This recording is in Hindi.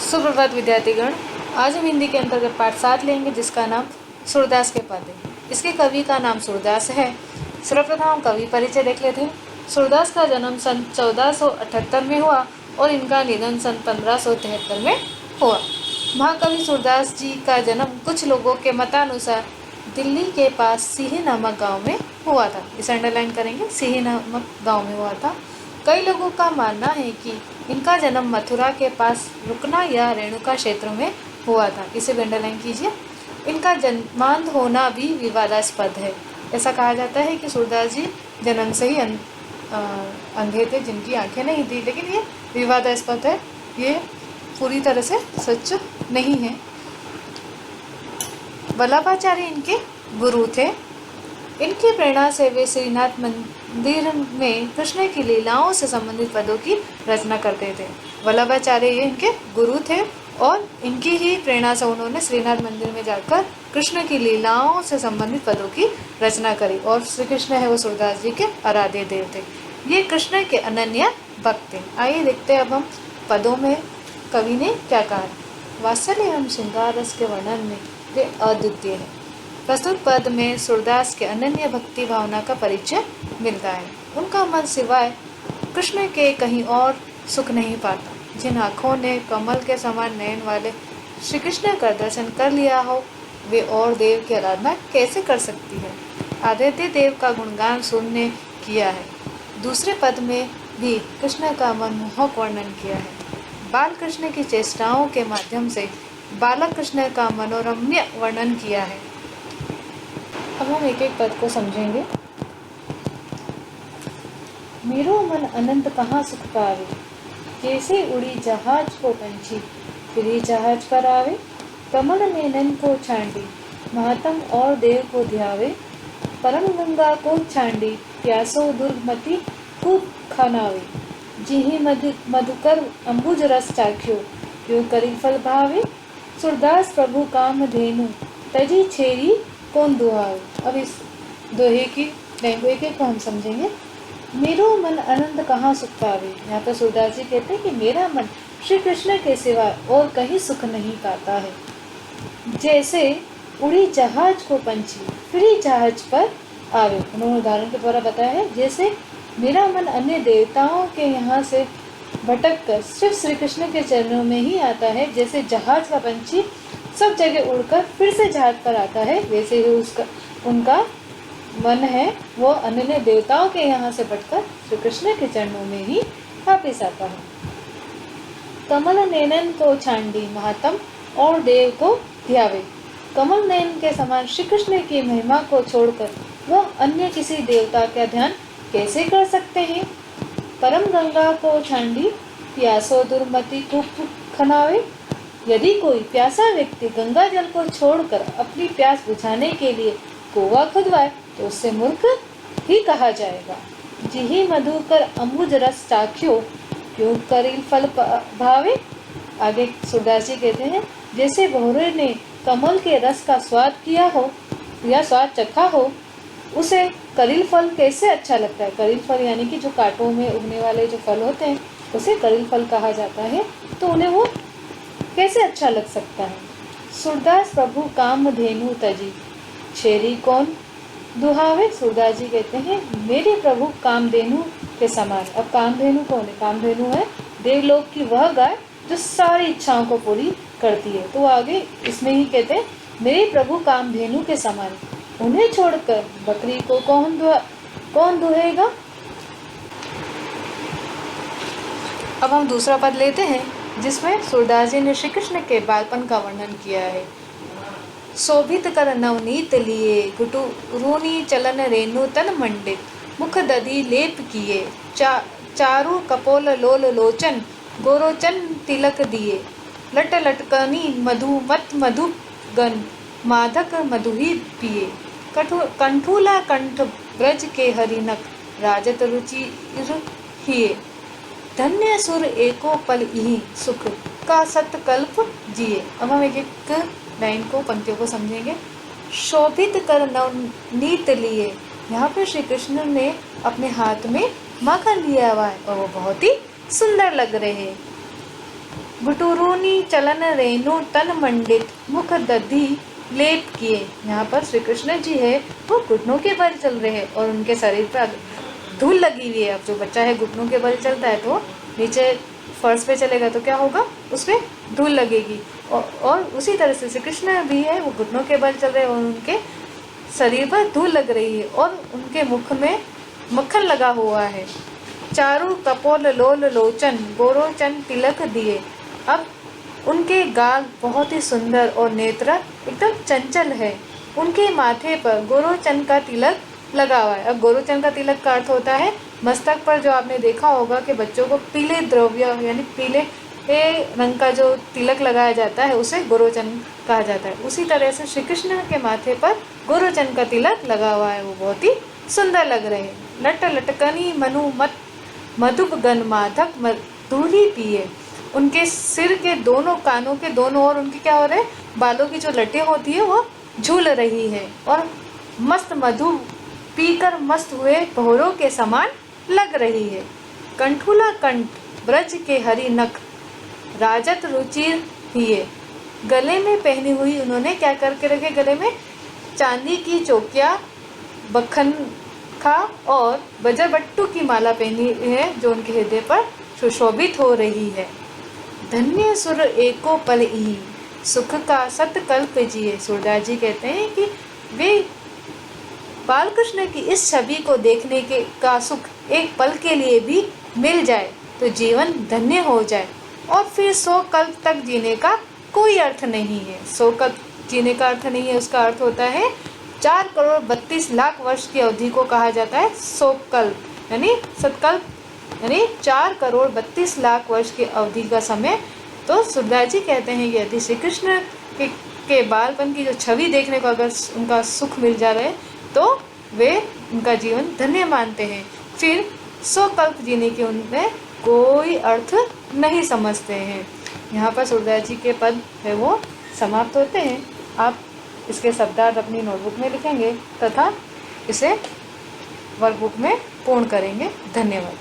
सुप्रभात विद्यार्थीगण, आज हम हिंदी के अंतर्गत पाठ 7 लेंगे जिसका नाम सूरदास के पद है। इसके कवि का नाम सूरदास है। सर्वप्रथम हम कवि परिचय देख लेते हैं। सूरदास का जन्म सन 1478 में हुआ और इनका निधन सन 1573 में हुआ। महाकवि सूरदास जी का जन्म कुछ लोगों के मतानुसार दिल्ली के पास सीही नामक गाँव में हुआ था। इसे अंडरलाइन करेंगे, सीही नामक गाँव में हुआ था। कई लोगों का मानना है कि इनका जन्म मथुरा के पास रुकना या रेणुका क्षेत्र में हुआ था। इसे भी अंडरलाइन कीजिए। इनका जन्मांध होना भी विवादास्पद है। ऐसा कहा जाता है कि सूरदास जी जन्म से ही अंधे थे, जिनकी आंखें नहीं थी, लेकिन ये विवादास्पद है, ये पूरी तरह से सच नहीं है। वल्लभाचार्य इनके गुरु थे। इनकी प्रेरणा से वे श्रीनाथ मंदिर में कृष्ण की लीलाओं से संबंधित पदों की रचना करते थे। वल्लभाचार्य ये इनके गुरु थे और इनकी ही प्रेरणा से उन्होंने श्रीनाथ मंदिर में जाकर कृष्ण की लीलाओं से संबंधित पदों की रचना करी और श्री कृष्ण है वो सूरदास जी के आराध्य देव थे। ये कृष्ण के अनन्य भक्त थे। आइए देखते हैं अब हम पदों में कवि ने क्या कहा। वात्सल्य एवं श्रृंगार रस के वर्णन में वे अद्वितीय है। प्रस्तुत पद में सूरदास के अनन्य भक्ति भावना का परिचय मिलता है। उनका मन सिवाय कृष्ण के कहीं और सुख नहीं पाता। जिन आँखों ने कमल के समान नयन वाले श्री कृष्ण का दर्शन कर लिया हो, वे और देव की आराधना कैसे कर सकती है। आदित्य देव का गुणगान सुनने किया है। दूसरे पद में भी कृष्ण का मनमोहक वर्णन किया है। बाल कृष्ण की चेष्टाओं के माध्यम से बालक कृष्ण का मनोरम्य वर्णन किया है। अब हम एक एक पद को समझेंगे। मेरो मन अनंत कहाँ सुख पावे, जैसे उड़ी जहाज को पंछी फिरी जहाज पर आवे। कमल नैनन को छांडी महात्म और देव को ध्यावे। परम गंगा को छांडी प्यासो दुर्गमति खूब खानावे। जिहि मधुकर अंबुज रस चाख्यो यो करी फल भावे। सूरदास प्रभु काम धेनु तजी छेरी कौन दुहावे। अब इस दोहे की लाइन एक को हम समझेंगे। मेरो मन अनंत कहाँ सुख पावे। यहाँ पर सूरदास जी कहते हैं कि मेरा मन श्री कृष्ण के सिवा और कहीं सुख नहीं पाता है। जैसे उड़ी जहाज को पंछी फिर जहाज पर आवे। उन्होंने उदाहरण के द्वारा बताया है, जैसे मेरा मन अन्य देवताओं के यहाँ से भटक कर सिर्फ श्री कृष्ण के चरणों में ही आता है। जैसे जहाज का पंछी सब जगह उड़कर फिर से जहाज पर आता है, वैसे ही उनका मन है वो अन्य देवताओं के यहाँ से भटकर श्री कृष्ण के चरणों में ही वापिस आता है। कमल नैनन को छांडी महात्म और देव को ध्यावे। कमल नयन के समान श्री कृष्ण की महिमा को छोड़कर वह अन्य किसी देवता का ध्यान कैसे कर सकते हैं। परम गंगा को छांडी प्यासो दुर्मति को खनावे। यदि कोई प्यासा व्यक्ति गंगा जल को छोड़कर अपनी प्यास बुझाने के लिए कुआं खुदवाए तो उससे मूर्ख ही कहा जाएगा। जिहि मधुकर अम्बुज रस चाख्यो क्यों करील फल भावे। आगे सूरदास जी कहते हैं, जैसे भौरे ने कमल के रस का स्वाद किया हो या स्वाद चखा हो, उसे करील फल कैसे अच्छा लगता है। करील फल यानी कि जो कांटों में उगने वाले जो फल होते हैं उसे करील फल कहा जाता है, तो उन्हें वो कैसे अच्छा लग सकता है। सूरदास प्रभु काम धेनु तजी छेरी कौन दुहावे। सूरदास जी कहते हैं, मेरे प्रभु कामधेनु के समान। अब कामधेनु कौन है। कामधेनु है देवलोक की वह गाय जो सारी इच्छाओं को पूरी करती है। तो आगे इसमें ही कहते हैं, मेरे प्रभु कामधेनु के समान। उन्हें छोड़कर बकरी को कौन दुहेगा। अब हम दूसरा पद लेते हैं जिसमें सूरदास जी ने श्री कृष्ण के बालपन का वर्णन किया है। शोभित कर नवनीत लिए गुटुरूनी चलन रेणु तन मंडित। मुख दधी लेप किए चारु कपोल लोल लोचन गोरोचन तिलक दिए। लट लटकनी मधु गन माधक मधुही पिए। कंठूला कंठ ब्रज के हरिनक राजत रुचि हिए। धन्य सुर एको पल इहि सुख का सतकल्प जिए। अब हम एक एक लाइन को पंक्तियों को समझेंगे। शोभित कर नवनीत लिए, यहाँ पे श्री कृष्ण ने अपने हाथ में माखन लिया हुआ है और वो बहुत ही सुंदर लग रहे हैं। गुटुरूनी चलन रेणु तन मंडित मुख दधि लेप किए। यहाँ पर श्री कृष्ण जी है वो घुटनों के बल चल रहे हैं और उनके शरीर पर धूल लगी हुई है। अब जो बच्चा है घुटनों के बल चलता है तो नीचे फर्श पे चलेगा तो क्या होगा, उसमें धूल लगेगी। और उसी तरह से श्री कृष्ण भी है वो घुटनों के बल चल रहे हैं और उनके शरीर पर धूल लग रही है और उनके मुख में मक्खन लगा हुआ है। चारु कपोल लोल लोचन गोरोचन तिलक दिए। अब उनके गाल बहुत ही सुंदर और नेत्र एकदम चंचल है। उनके माथे पर गोरोचन का तिलक लगा हुआ है। अब गोरोचन का तिलक का अर्थ होता है मस्तक पर जो आपने देखा होगा कि बच्चों को पीले द्रव्य यानी पीले रंग का जो तिलक लगाया जाता है उसे गोरोचन कहा जाता है। उसी तरह से श्री कृष्ण के माथे पर गोरोचन का तिलक लगा हुआ है, वो बहुत ही सुंदर लग रहे हैं। लट लटकनी मनु मत मधुप गन माधक मधुरी पिए। उनके सिर के दोनों कानों के दोनों ओर उनके क्या हो रहे हैं, बालों की जो लटें होती है वो झूल रही है और मस्त मधु पीकर मस्त हुए भौरों के समान लग रही है। कंठुला कंठ ब्रज के हरि नख राजत रुचिर हिए। गले में पहनी हुई उन्होंने क्या करके रखे, गले में चांदी की चौकिया बखन खा और बजरबट्टू की माला पहनी है जो उनके हृदय पर सुशोभित हो रही है। धन्य सुर एको पल ही सुख का सतकल्प जिए। सूरदास जी कहते हैं कि वे बाल कृष्ण की इस छवि को देखने के का सुख एक पल के लिए भी मिल जाए तो जीवन धन्य हो जाए और फिर 100 कल्प तक जीने का कोई अर्थ नहीं है। 100 कल्प जीने का अर्थ नहीं है, उसका अर्थ होता है 4 करोड़ 32 लाख वर्ष की अवधि को कहा जाता है 100 कल्प यानी सतकल्प, यानी 4 करोड़ 32 लाख वर्ष की अवधि का समय। तो सूरदास जी कहते हैं कि यदि श्री कृष्ण के बालपन की जो छवि देखने को अगर उनका सुख मिल जा रहा है तो वे उनका जीवन धन्य मानते हैं, फिर 100 कल्प जीने के उनमें कोई अर्थ नहीं समझते हैं। यहाँ पर सूरदास जी के पद है वो समाप्त होते हैं। आप इसके शब्दार्थ अपनी नोटबुक में लिखेंगे तथा इसे वर्कबुक में पूर्ण करेंगे। धन्यवाद।